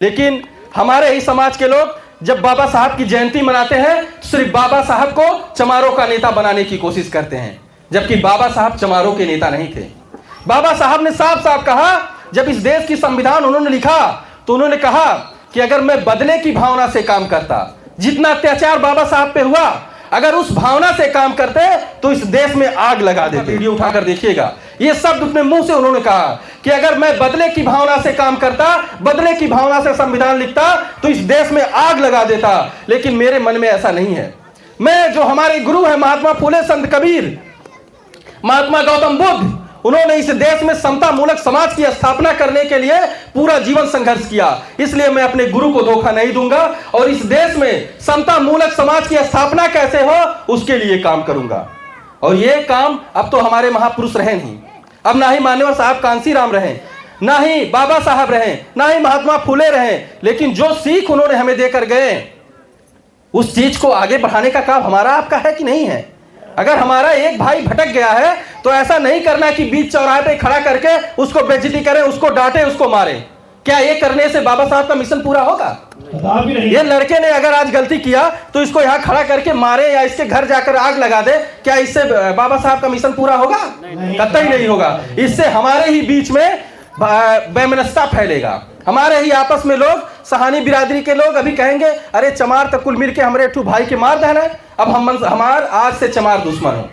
लेकिन हमारे ही समाज के लोग जब बाबा साहब की जयंती मनाते हैं तो सिर्फ बाबा साहब को चमारों का नेता बनाने की कोशिश करते हैं, जबकि बाबा साहब चमारों के नेता नहीं थे। बाबा साहब ने साफ साफ कहा, जब इस देश की संविधान उन्होंने लिखा तो उन्होंने कहा कि अगर मैं बदले की भावना से काम करता, जितना अत्याचार बाबा साहब पे हुआ, अगर उस भावना से काम करते तो इस देश में आग लगा देते। वीडियो उठाकर देखिएगा, ये शब्द अपने मुंह से उन्होंने कहा कि अगर मैं बदले की भावना से काम करता, बदले की भावना से संविधान लिखता तो इस देश में आग लगा देता। लेकिन मेरे मन में ऐसा नहीं है। मैं, जो हमारे गुरु हैं महात्मा फूले, संत कबीर, महात्मा गौतम बुद्ध, उन्होंने इस देश में समता मूलक समाज की स्थापना करने के लिए पूरा जीवन संघर्ष किया। इसलिए मैं अपने गुरु को धोखा नहीं दूंगा और इस देश में समता मूलक समाज की स्थापना कैसे हो उसके लिए काम करूंगा। और ये काम अब तो हमारे महापुरुष रहे नहीं, अब ना ही मान्यवर साहब कांसीराम रहे, ना ही बाबा साहब रहे, ना ही महात्मा फूले रहे, लेकिन जो सीख उन्होंने हमें देकर गए उस चीज को आगे बढ़ाने का काम हमारा आपका है कि नहीं है। अगर हमारा एक भाई भटक गया है तो ऐसा नहीं करना कि बीच चौराहे पे खड़ा करके उसको बेइज्जती करें, उसको डांटे, उसको मारे। क्या ये करने से बाबा साहब का मिशन पूरा होगा? ये लड़के ने अगर आज गलती किया तो इसको यहाँ खड़ा करके मारे या इसके घर जाकर आग लगा दे, क्या इससे बाबा साहब का मिशन पूरा होगा? कतई नहीं होगा। इससे हमारे ही बीच में वैमनस्यता फैलेगा। हमारे ही आपस में लोग, सहानी बिरादरी के लोग अभी कहेंगे, अरे चमार तक कुल मिल के हमारे 2 भाई के मार देना है, अब हमार आज से चमार दुश्मन हो।